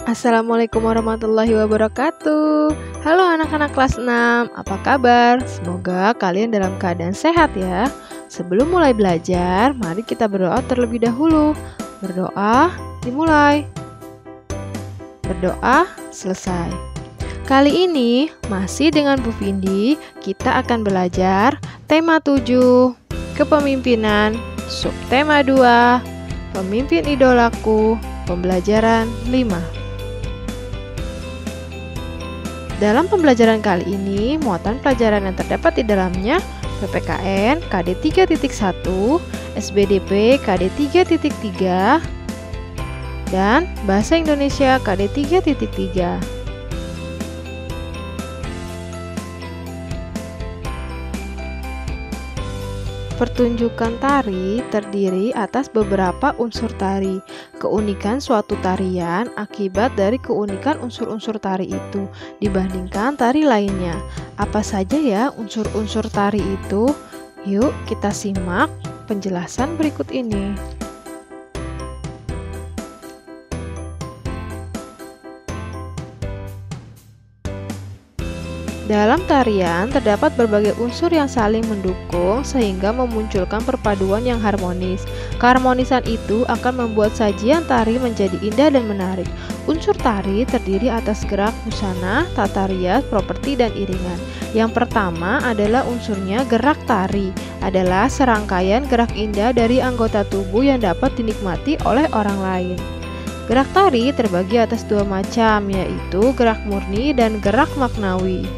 Assalamualaikum warahmatullahi wabarakatuh. Halo anak-anak kelas 6, apa kabar? Semoga kalian dalam keadaan sehat ya. Sebelum mulai belajar, mari kita berdoa terlebih dahulu. Berdoa, dimulai. Berdoa, selesai. Kali ini, masih dengan Bu Vindi, kita akan belajar tema 7, kepemimpinan, subtema 2, pemimpin idolaku, pembelajaran 5. Dalam pembelajaran kali ini, muatan pelajaran yang terdapat di dalamnya PPKN KD 3.1, SBDP KD 3.3, dan Bahasa Indonesia KD 3.3. Pertunjukan tari terdiri atas beberapa unsur tari. Keunikan suatu tarian akibat dari keunikan unsur-unsur tari itu dibandingkan tari lainnya. Apa saja ya unsur-unsur tari itu? Yuk kita simak penjelasan berikut ini. Dalam tarian terdapat berbagai unsur yang saling mendukung sehingga memunculkan perpaduan yang harmonis. Keharmonisan itu akan membuat sajian tari menjadi indah dan menarik. Unsur tari terdiri atas gerak, busana, tata rias, properti, dan iringan. Yang pertama adalah unsurnya gerak tari, adalah serangkaian gerak indah dari anggota tubuh yang dapat dinikmati oleh orang lain. Gerak tari terbagi atas dua macam, yaitu gerak murni dan gerak maknawi.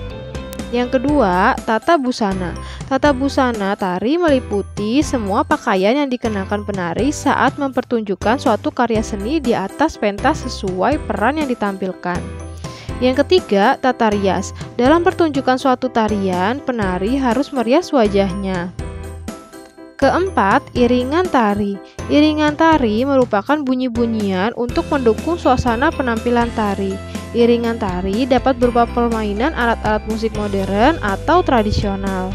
Yang kedua, tata busana. Tata busana tari meliputi semua pakaian yang dikenakan penari saat mempertunjukkan suatu karya seni di atas pentas sesuai peran yang ditampilkan. Yang ketiga, tata rias. Dalam pertunjukan suatu tarian, penari harus merias wajahnya. Keempat, iringan tari. Iringan tari merupakan bunyi-bunyian untuk mendukung suasana penampilan tari. Iringan tari dapat berupa permainan alat-alat musik modern atau tradisional.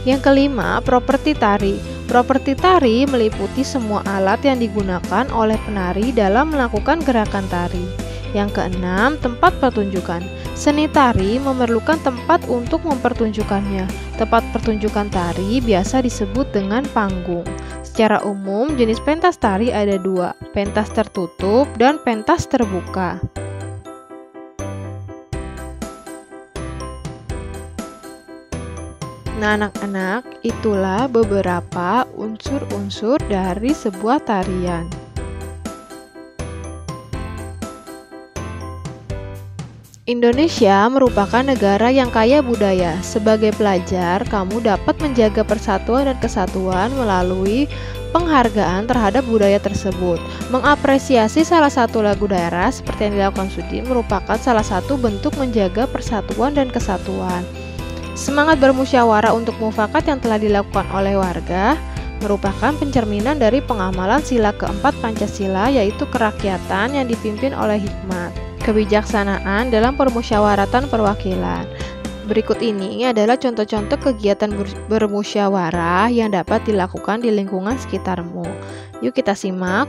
Yang kelima, properti tari. Properti tari meliputi semua alat yang digunakan oleh penari dalam melakukan gerakan tari. Yang keenam, tempat pertunjukan. Seni tari memerlukan tempat untuk mempertunjukkannya. Tempat pertunjukan tari biasa disebut dengan panggung. Secara umum, jenis pentas tari ada dua, pentas tertutup dan pentas terbuka. Nah, anak-anak, itulah beberapa unsur-unsur dari sebuah tarian. Indonesia merupakan negara yang kaya budaya. Sebagai pelajar, kamu dapat menjaga persatuan dan kesatuan melalui penghargaan terhadap budaya tersebut. Mengapresiasi salah satu lagu daerah seperti yang dilakukan Sudi merupakan salah satu bentuk menjaga persatuan dan kesatuan. Semangat bermusyawarah untuk mufakat yang telah dilakukan oleh warga merupakan pencerminan dari pengamalan sila keempat Pancasila, yaitu kerakyatan yang dipimpin oleh hikmat. Kebijaksanaan dalam permusyawaratan perwakilan. Berikut ini adalah contoh-contoh kegiatan bermusyawarah yang dapat dilakukan di lingkungan sekitarmu. Yuk kita simak.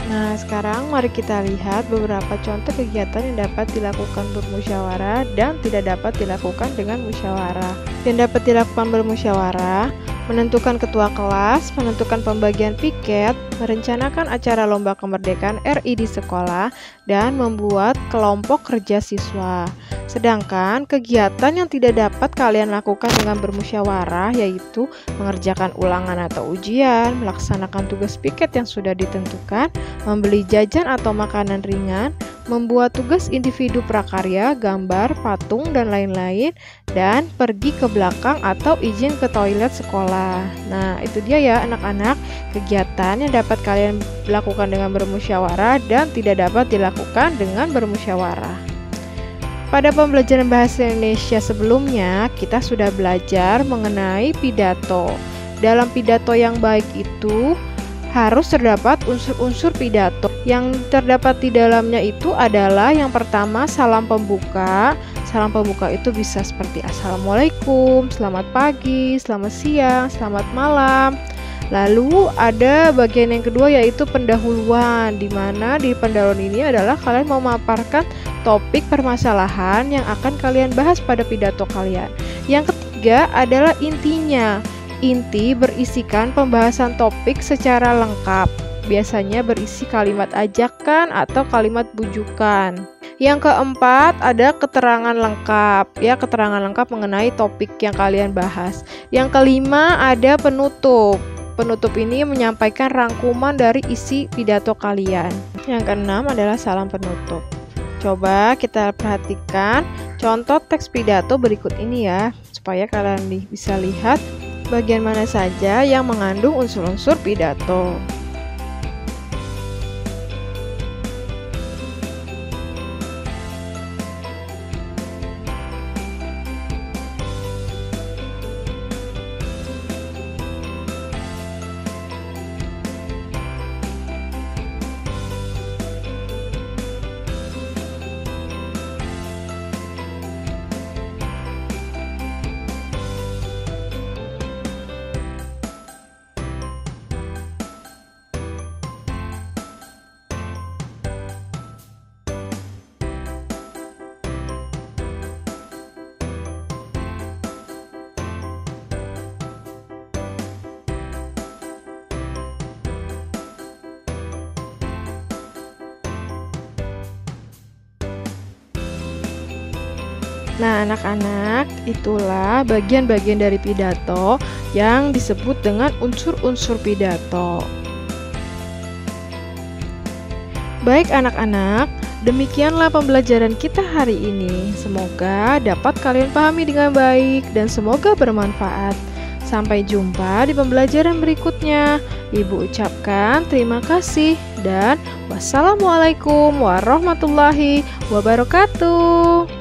Nah, sekarang mari kita lihat beberapa contoh kegiatan yang dapat dilakukan bermusyawarah dan tidak dapat dilakukan dengan musyawarah. Yang dapat dilakukan bermusyawarah, menentukan ketua kelas, menentukan pembagian piket, merencanakan acara lomba kemerdekaan RI di sekolah, dan membuat kelompok kerja siswa. Sedangkan kegiatan yang tidak dapat kalian lakukan dengan bermusyawarah yaitu mengerjakan ulangan atau ujian, melaksanakan tugas piket yang sudah ditentukan, membeli jajan atau makanan ringan, membuat tugas individu prakarya, gambar, patung, dan lain-lain, dan pergi ke belakang atau izin ke toilet sekolah. Nah, itu dia ya anak-anak, kegiatan yang dapat kalian lakukan dengan bermusyawarah dan tidak dapat dilakukan dengan bermusyawarah. Pada pembelajaran bahasa Indonesia sebelumnya, kita sudah belajar mengenai pidato. Dalam pidato yang baik itu harus terdapat unsur-unsur pidato. Yang terdapat di dalamnya itu adalah yang pertama salam pembuka. Salam pembuka itu bisa seperti Assalamualaikum, selamat pagi, selamat siang, selamat malam. Lalu ada bagian yang kedua yaitu pendahuluan, di mana di pendahuluan ini adalah kalian mau memaparkan topik permasalahan yang akan kalian bahas pada pidato kalian. Yang ketiga adalah intinya. Inti berisikan pembahasan topik secara lengkap. Biasanya berisi kalimat ajakan atau kalimat bujukan. Yang keempat ada keterangan lengkap, ya keterangan lengkap mengenai topik yang kalian bahas. Yang kelima ada penutup. Penutup ini menyampaikan rangkuman dari isi pidato kalian. Yang keenam adalah salam penutup. Coba kita perhatikan contoh teks pidato berikut ini ya, supaya kalian bisa lihat bagian mana saja yang mengandung unsur-unsur pidato. Nah, anak-anak, itulah bagian-bagian dari pidato yang disebut dengan unsur-unsur pidato. Baik anak-anak, demikianlah pembelajaran kita hari ini. Semoga dapat kalian pahami dengan baik dan semoga bermanfaat. Sampai jumpa di pembelajaran berikutnya. Ibu ucapkan terima kasih dan wassalamualaikum warahmatullahi wabarakatuh.